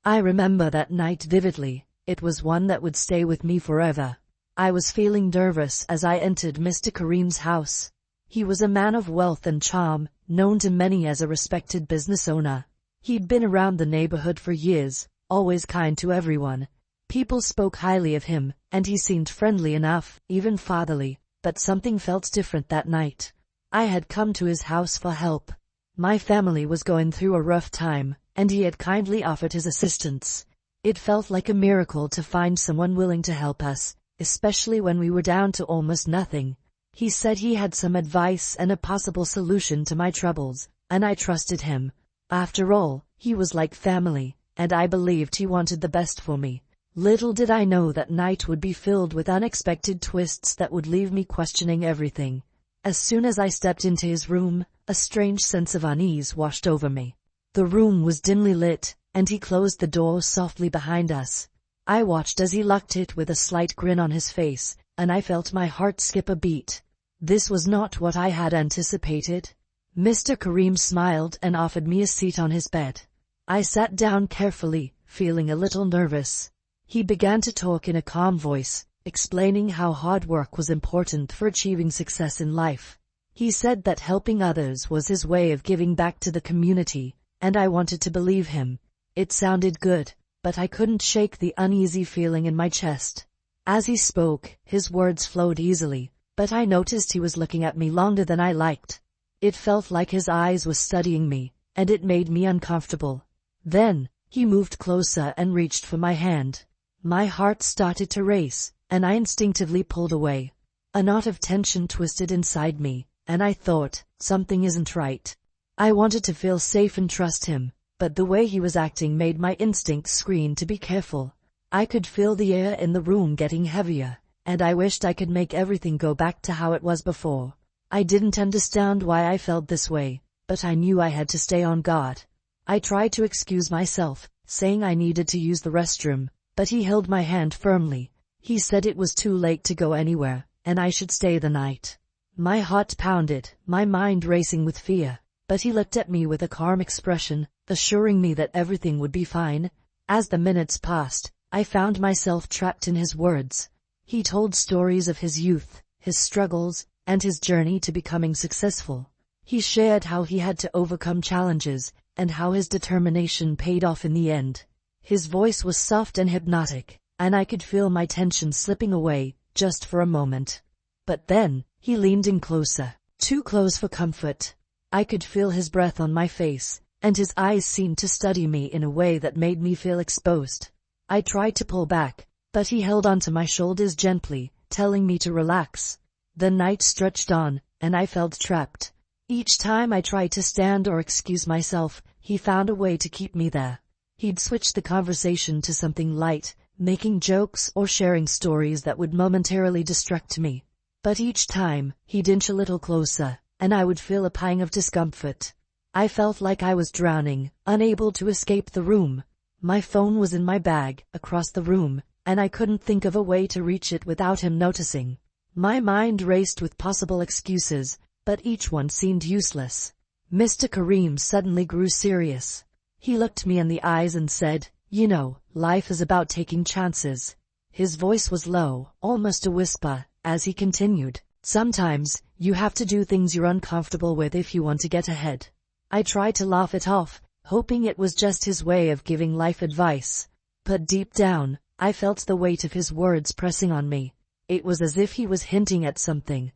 I remember that night vividly. It was one that would stay with me forever. I was feeling nervous as I entered Mr. Kareem's house. He was a man of wealth and charm, known to many as a respected business owner. He'd been around the neighborhood for years, always kind to everyone. People spoke highly of him, and he seemed friendly enough, even fatherly, but something felt different that night. I had come to his house for help. My family was going through a rough time, and he had kindly offered his assistance. It felt like a miracle to find someone willing to help us, especially when we were down to almost nothing. He said he had some advice and a possible solution to my troubles, and I trusted him. After all, he was like family, and I believed he wanted the best for me. Little did I know that night would be filled with unexpected twists that would leave me questioning everything. As soon as I stepped into his room, a strange sense of unease washed over me. The room was dimly lit, and he closed the door softly behind us. I watched as he locked it with a slight grin on his face, and I felt my heart skip a beat. This was not what I had anticipated. Mr. Kareem smiled and offered me a seat on his bed. I sat down carefully, feeling a little nervous. He began to talk in a calm voice, explaining how hard work was important for achieving success in life. He said that helping others was his way of giving back to the community, and I wanted to believe him. It sounded good, but I couldn't shake the uneasy feeling in my chest. As he spoke, his words flowed easily, but I noticed he was looking at me longer than I liked. It felt like his eyes were studying me, and it made me uncomfortable. Then, he moved closer and reached for my hand. My heart started to race, and I instinctively pulled away. A knot of tension twisted inside me, and I thought, something isn't right. I wanted to feel safe and trust him, but the way he was acting made my instincts scream to be careful. I could feel the air in the room getting heavier, and I wished I could make everything go back to how it was before. I didn't understand why I felt this way, but I knew I had to stay on guard. I tried to excuse myself, saying I needed to use the restroom, but he held my hand firmly. He said it was too late to go anywhere, and I should stay the night. My heart pounded, my mind racing with fear, but he looked at me with a calm expression, assuring me that everything would be fine. As the minutes passed, I found myself trapped in his words. He told stories of his youth, his struggles, and his journey to becoming successful. He shared how he had to overcome challenges, and how his determination paid off in the end. His voice was soft and hypnotic, and I could feel my tension slipping away, just for a moment. But then, he leaned in closer, too close for comfort. I could feel his breath on my face, and his eyes seemed to study me in a way that made me feel exposed. I tried to pull back, but he held onto my shoulders gently, telling me to relax. The night stretched on, and I felt trapped. Each time I tried to stand or excuse myself, he found a way to keep me there. He'd switch the conversation to something light, making jokes or sharing stories that would momentarily distract me. But each time, he'd inch a little closer, and I would feel a pang of discomfort. I felt like I was drowning, unable to escape the room. My phone was in my bag, across the room, and I couldn't think of a way to reach it without him noticing. My mind raced with possible excuses, but each one seemed useless. Mr. Kareem suddenly grew serious. He looked me in the eyes and said, "You know, life is about taking chances." His voice was low, almost a whisper, as he continued, "Sometimes, you have to do things you're uncomfortable with if you want to get ahead." I tried to laugh it off, hoping it was just his way of giving life advice. But deep down, I felt the weight of his words pressing on me. It was as if he was hinting at something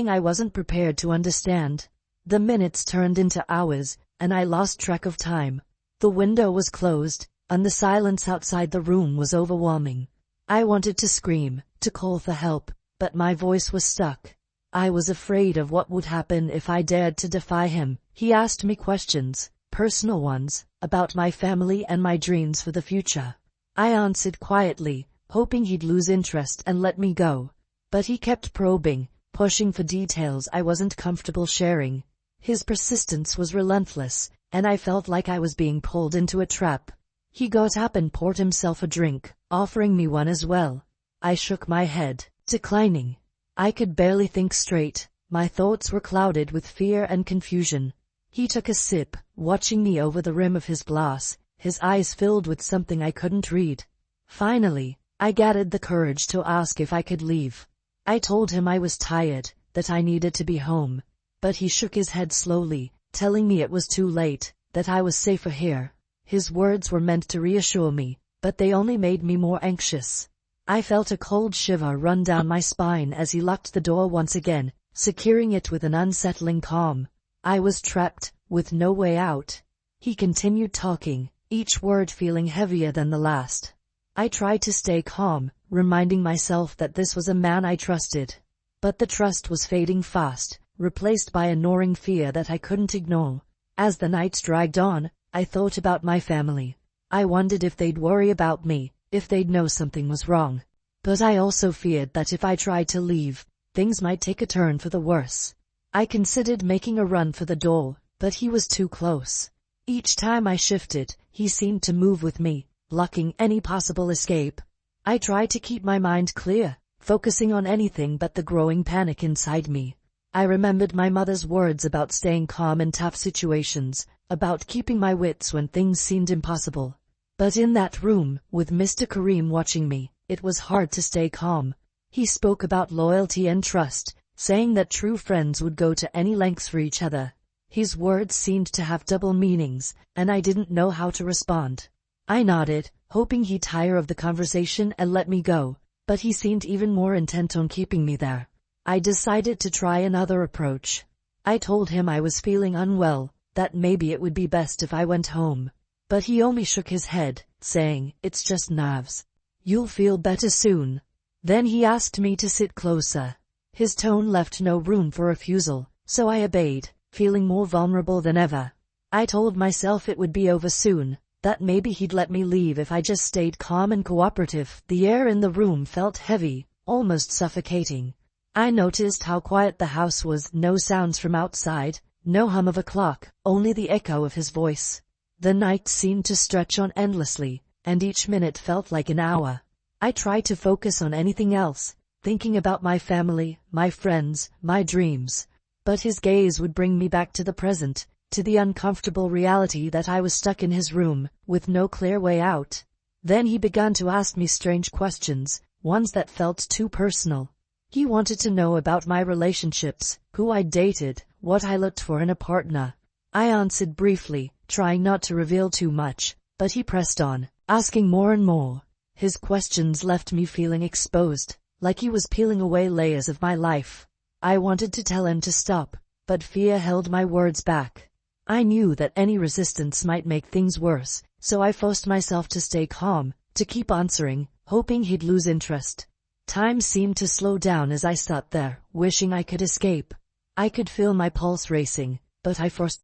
I wasn't prepared to understand. The minutes turned into hours, and I lost track of time. The window was closed, and the silence outside the room was overwhelming. I wanted to scream, to call for help, but my voice was stuck. I was afraid of what would happen if I dared to defy him. He asked me questions, personal ones, about my family and my dreams for the future. I answered quietly, hoping he'd lose interest and let me go. But he kept probing, pushing for details I wasn't comfortable sharing. His persistence was relentless, and I felt like I was being pulled into a trap. He got up and poured himself a drink, offering me one as well. I shook my head, declining. I could barely think straight. My thoughts were clouded with fear and confusion. He took a sip, watching me over the rim of his glass, his eyes filled with something I couldn't read. Finally, I gathered the courage to ask if I could leave. I told him I was tired, that I needed to be home. But he shook his head slowly, telling me it was too late, that I was safer here. His words were meant to reassure me, but they only made me more anxious. I felt a cold shiver run down my spine as he locked the door once again, securing it with an unsettling calm. I was trapped, with no way out. He continued talking, each word feeling heavier than the last. I tried to stay calm, reminding myself that this was a man I trusted. But the trust was fading fast, replaced by a gnawing fear that I couldn't ignore. As the nights dragged on, I thought about my family. I wondered if they'd worry about me, if they'd know something was wrong. But I also feared that if I tried to leave, things might take a turn for the worse. I considered making a run for the door, but he was too close. Each time I shifted, he seemed to move with me, blocking any possible escape. I tried to keep my mind clear, focusing on anything but the growing panic inside me. I remembered my mother's words about staying calm in tough situations, about keeping my wits when things seemed impossible. But in that room, with Mr. Karim watching me, it was hard to stay calm. He spoke about loyalty and trust, saying that true friends would go to any lengths for each other. His words seemed to have double meanings, and I didn't know how to respond. I nodded, hoping he'd tire of the conversation and let me go, but he seemed even more intent on keeping me there. I decided to try another approach. I told him I was feeling unwell, that maybe it would be best if I went home. But he only shook his head, saying, "It's just nerves. You'll feel better soon." Then he asked me to sit closer. His tone left no room for refusal, so I obeyed, feeling more vulnerable than ever. I told myself it would be over soon, that maybe he'd let me leave if I just stayed calm and cooperative. The air in the room felt heavy, almost suffocating. I noticed how quiet the house was, no sounds from outside, no hum of a clock, only the echo of his voice. The night seemed to stretch on endlessly, and each minute felt like an hour. I tried to focus on anything else, thinking about my family, my friends, my dreams. But his gaze would bring me back to the present, to the uncomfortable reality that I was stuck in his room, with no clear way out. Then he began to ask me strange questions, ones that felt too personal. He wanted to know about my relationships, who I dated, what I looked for in a partner. I answered briefly, trying not to reveal too much, but he pressed on, asking more and more. His questions left me feeling exposed, like he was peeling away layers of my life. I wanted to tell him to stop, but fear held my words back. I knew that any resistance might make things worse, so I forced myself to stay calm, to keep answering, hoping he'd lose interest. Time seemed to slow down as I sat there, wishing I could escape. I could feel my pulse racing, but I forced